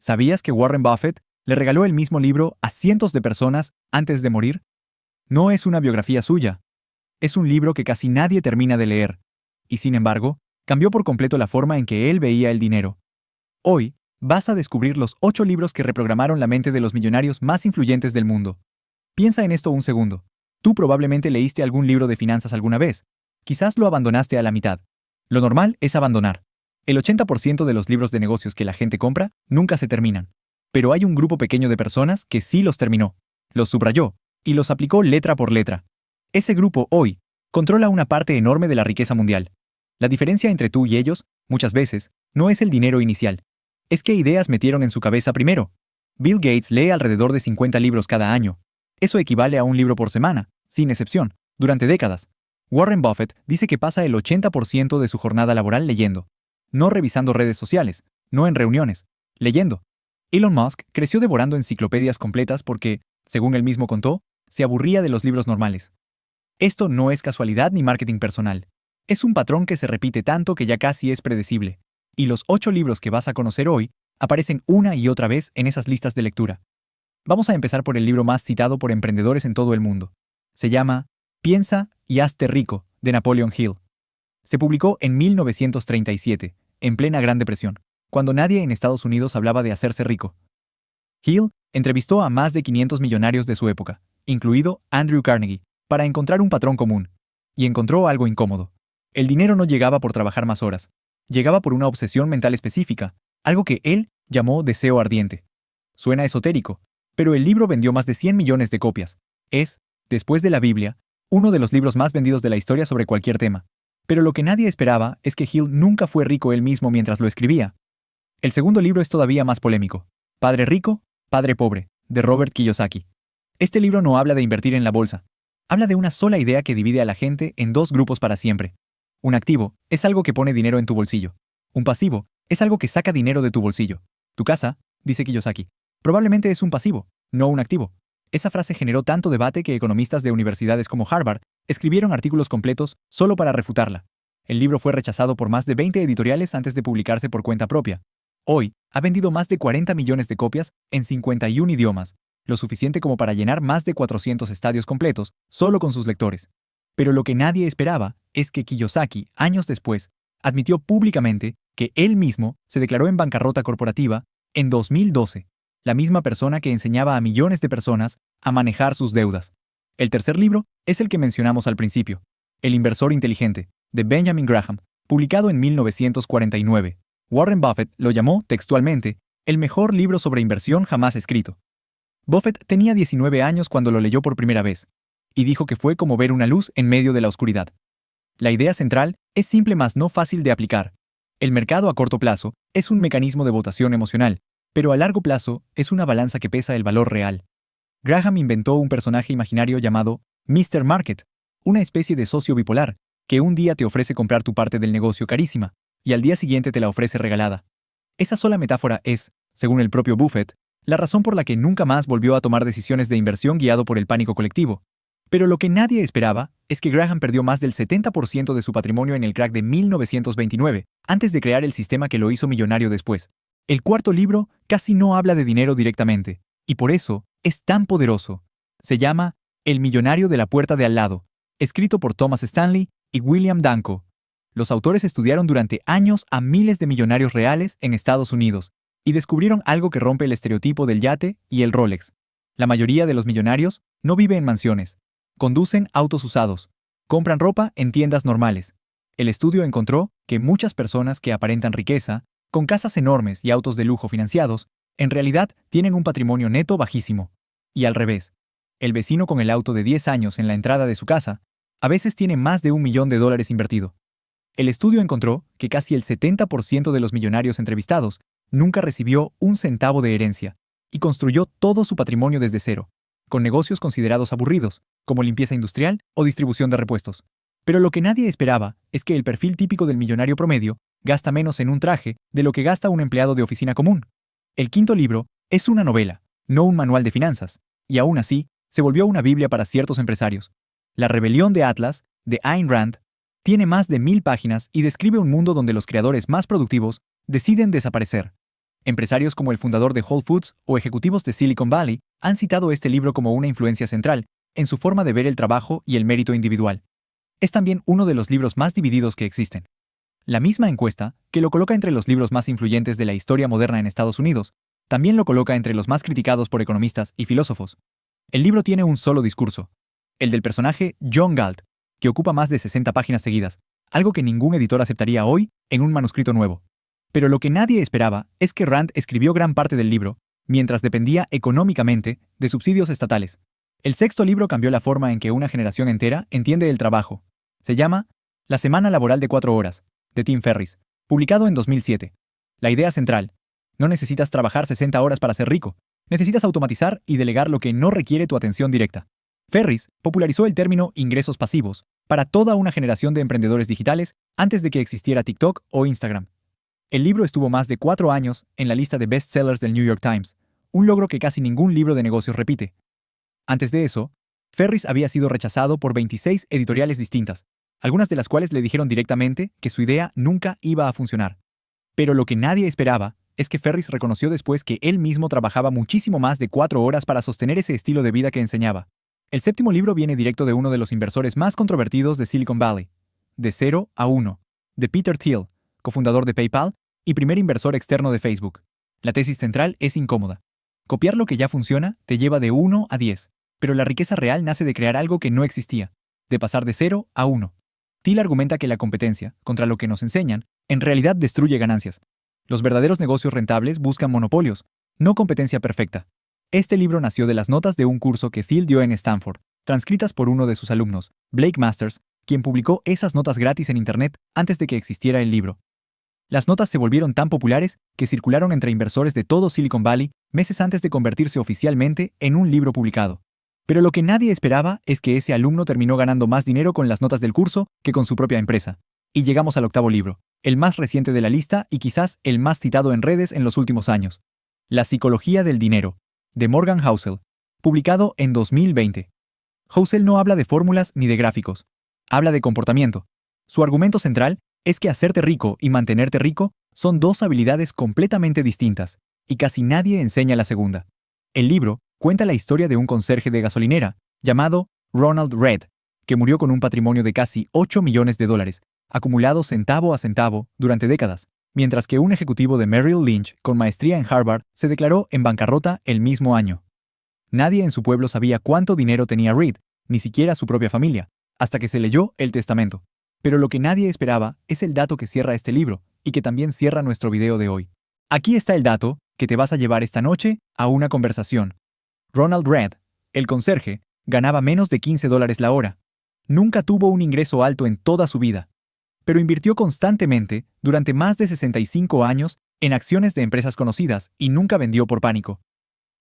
¿Sabías que Warren Buffett le regaló el mismo libro a cientos de personas antes de morir? No es una biografía suya. Es un libro que casi nadie termina de leer. Y sin embargo, cambió por completo la forma en que él veía el dinero. Hoy, vas a descubrir los 8 libros que reprogramaron la mente de los millonarios más influyentes del mundo. Piensa en esto un segundo. Tú probablemente leíste algún libro de finanzas alguna vez. Quizás lo abandonaste a la mitad. Lo normal es abandonar. El 80% de los libros de negocios que la gente compra nunca se terminan. Pero hay un grupo pequeño de personas que sí los terminó, los subrayó y los aplicó letra por letra. Ese grupo, hoy, controla una parte enorme de la riqueza mundial. La diferencia entre tú y ellos, muchas veces, no es el dinero inicial. Es qué ideas metieron en su cabeza primero. Bill Gates lee alrededor de 50 libros cada año. Eso equivale a un libro por semana, sin excepción, durante décadas. Warren Buffett dice que pasa el 80% de su jornada laboral leyendo. No revisando redes sociales, no en reuniones, leyendo. Elon Musk creció devorando enciclopedias completas porque, según él mismo contó, se aburría de los libros normales. Esto no es casualidad ni marketing personal. Es un patrón que se repite tanto que ya casi es predecible. Y los 8 libros que vas a conocer hoy aparecen una y otra vez en esas listas de lectura. Vamos a empezar por el libro más citado por emprendedores en todo el mundo. Se llama Piensa y hazte rico, de Napoleon Hill. Se publicó en 1937, en plena Gran Depresión, cuando nadie en Estados Unidos hablaba de hacerse rico. Hill entrevistó a más de 500 millonarios de su época, incluido Andrew Carnegie, para encontrar un patrón común. Y encontró algo incómodo. El dinero no llegaba por trabajar más horas. Llegaba por una obsesión mental específica, algo que él llamó deseo ardiente. Suena esotérico, pero el libro vendió más de 100 millones de copias. Es, después de la Biblia, uno de los libros más vendidos de la historia sobre cualquier tema. Pero lo que nadie esperaba es que Hill nunca fue rico él mismo mientras lo escribía. El segundo libro es todavía más polémico. Padre rico, padre pobre, de Robert Kiyosaki. Este libro no habla de invertir en la bolsa. Habla de una sola idea que divide a la gente en 2 grupos para siempre. Un activo es algo que pone dinero en tu bolsillo. Un pasivo es algo que saca dinero de tu bolsillo. Tu casa, dice Kiyosaki, probablemente es un pasivo, no un activo. Esa frase generó tanto debate que economistas de universidades como Harvard escribieron artículos completos solo para refutarla. El libro fue rechazado por más de 20 editoriales antes de publicarse por cuenta propia. Hoy, ha vendido más de 40 millones de copias en 51 idiomas, lo suficiente como para llenar más de 400 estadios completos solo con sus lectores. Pero lo que nadie esperaba es que Kiyosaki, años después, admitió públicamente que él mismo se declaró en bancarrota corporativa en 2012, la misma persona que enseñaba a millones de personas a manejar sus deudas. El tercer libro es el que mencionamos al principio, El inversor inteligente, de Benjamin Graham, publicado en 1949. Warren Buffett lo llamó, textualmente, el mejor libro sobre inversión jamás escrito. Buffett tenía 19 años cuando lo leyó por primera vez, y dijo que fue como ver una luz en medio de la oscuridad. La idea central es simple mas no fácil de aplicar. El mercado a corto plazo es un mecanismo de votación emocional, pero a largo plazo es una balanza que pesa el valor real. Graham inventó un personaje imaginario llamado Mr. Market, una especie de socio bipolar, que un día te ofrece comprar tu parte del negocio carísima, y al día siguiente te la ofrece regalada. Esa sola metáfora es, según el propio Buffett, la razón por la que nunca más volvió a tomar decisiones de inversión guiado por el pánico colectivo. Pero lo que nadie esperaba es que Graham perdió más del 70% de su patrimonio en el crack de 1929, antes de crear el sistema que lo hizo millonario después. El cuarto libro casi no habla de dinero directamente, y por eso es tan poderoso. Se llama El millonario de la puerta de al lado, escrito por Thomas Stanley y William Danko. Los autores estudiaron durante años a miles de millonarios reales en Estados Unidos y descubrieron algo que rompe el estereotipo del yate y el Rolex. La mayoría de los millonarios no vive en mansiones. Conducen autos usados. Compran ropa en tiendas normales. El estudio encontró que muchas personas que aparentan riqueza, con casas enormes y autos de lujo financiados, en realidad tienen un patrimonio neto bajísimo. Y al revés, el vecino con el auto de 10 años en la entrada de su casa, a veces tiene más de $1 millón invertido. El estudio encontró que casi el 70% de los millonarios entrevistados nunca recibió un centavo de herencia y construyó todo su patrimonio desde cero, con negocios considerados aburridos, como limpieza industrial o distribución de repuestos. Pero lo que nadie esperaba es que el perfil típico del millonario promedio gasta menos en un traje de lo que gasta un empleado de oficina común. El quinto libro es una novela, no un manual de finanzas, y aún así se volvió una Biblia para ciertos empresarios. La rebelión de Atlas, de Ayn Rand, tiene más de 1000 páginas y describe un mundo donde los creadores más productivos deciden desaparecer. Empresarios como el fundador de Whole Foods o ejecutivos de Silicon Valley han citado este libro como una influencia central en su forma de ver el trabajo y el mérito individual. Es también uno de los libros más divididos que existen. La misma encuesta, que lo coloca entre los libros más influyentes de la historia moderna en Estados Unidos, también lo coloca entre los más criticados por economistas y filósofos. El libro tiene un solo discurso, el del personaje John Galt, que ocupa más de 60 páginas seguidas, algo que ningún editor aceptaría hoy en un manuscrito nuevo. Pero lo que nadie esperaba es que Rand escribió gran parte del libro mientras dependía económicamente de subsidios estatales. El sexto libro cambió la forma en que una generación entera entiende el trabajo. Se llama La Semana Laboral de 4 horas, de Tim Ferriss, publicado en 2007. La idea central: no necesitas trabajar 60 horas para ser rico, necesitas automatizar y delegar lo que no requiere tu atención directa. Ferriss popularizó el término ingresos pasivos para toda una generación de emprendedores digitales antes de que existiera TikTok o Instagram. El libro estuvo más de 4 años en la lista de bestsellers del New York Times, un logro que casi ningún libro de negocios repite. Antes de eso, Ferriss había sido rechazado por 26 editoriales distintas, algunas de las cuales le dijeron directamente que su idea nunca iba a funcionar. Pero lo que nadie esperaba es que Ferriss reconoció después que él mismo trabajaba muchísimo más de 4 horas para sostener ese estilo de vida que enseñaba. El séptimo libro viene directo de uno de los inversores más controvertidos de Silicon Valley, De 0 a 1, de Peter Thiel, cofundador de PayPal y primer inversor externo de Facebook. La tesis central es incómoda. Copiar lo que ya funciona te lleva de 1 a 10, pero la riqueza real nace de crear algo que no existía, de pasar de 0 a 1. Thiel argumenta que la competencia, contra lo que nos enseñan, en realidad destruye ganancias. Los verdaderos negocios rentables buscan monopolios, no competencia perfecta. Este libro nació de las notas de un curso que Thiel dio en Stanford, transcritas por uno de sus alumnos, Blake Masters, quien publicó esas notas gratis en Internet antes de que existiera el libro. Las notas se volvieron tan populares que circularon entre inversores de todo Silicon Valley meses antes de convertirse oficialmente en un libro publicado. Pero lo que nadie esperaba es que ese alumno terminó ganando más dinero con las notas del curso que con su propia empresa. Y llegamos al octavo libro, el más reciente de la lista y quizás el más citado en redes en los últimos años. La psicología del dinero, de Morgan Housel, publicado en 2020. Housel no habla de fórmulas ni de gráficos. Habla de comportamiento. Su argumento central es que hacerte rico y mantenerte rico son dos habilidades completamente distintas, y casi nadie enseña la segunda. El libro cuenta la historia de un conserje de gasolinera, llamado Ronald Read, que murió con un patrimonio de casi $8 millones, acumulado centavo a centavo durante décadas, mientras que un ejecutivo de Merrill Lynch con maestría en Harvard se declaró en bancarrota el mismo año. Nadie en su pueblo sabía cuánto dinero tenía Read, ni siquiera su propia familia, hasta que se leyó el testamento. Pero lo que nadie esperaba es el dato que cierra este libro y que también cierra nuestro video de hoy. Aquí está el dato que te vas a llevar esta noche a una conversación. Ronald Read, el conserje, ganaba menos de $15 la hora. Nunca tuvo un ingreso alto en toda su vida, pero invirtió constantemente durante más de 65 años en acciones de empresas conocidas y nunca vendió por pánico.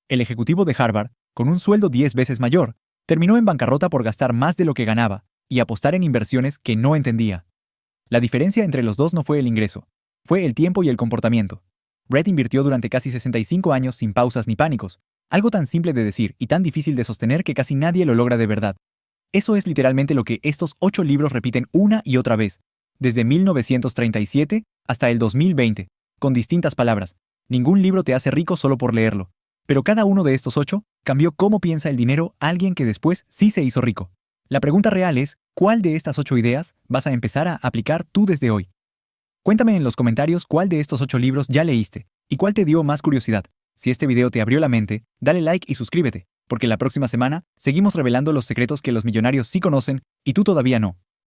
El ejecutivo de Harvard, con un sueldo 10 veces mayor, terminó en bancarrota por gastar más de lo que ganaba y apostar en inversiones que no entendía. La diferencia entre los dos no fue el ingreso, fue el tiempo y el comportamiento. Read invirtió durante casi 65 años sin pausas ni pánicos, algo tan simple de decir y tan difícil de sostener que casi nadie lo logra de verdad. Eso es literalmente lo que estos 8 libros repiten una y otra vez, desde 1937 hasta el 2020, con distintas palabras. Ningún libro te hace rico solo por leerlo, pero cada uno de estos 8 cambió cómo piensa el dinero alguien que después sí se hizo rico. La pregunta real es, ¿cuál de estas 8 ideas vas a empezar a aplicar tú desde hoy? Cuéntame en los comentarios cuál de estos 8 libros ya leíste y cuál te dio más curiosidad. Si este video te abrió la mente, dale like y suscríbete, porque la próxima semana seguimos revelando los secretos que los millonarios sí conocen y tú todavía no.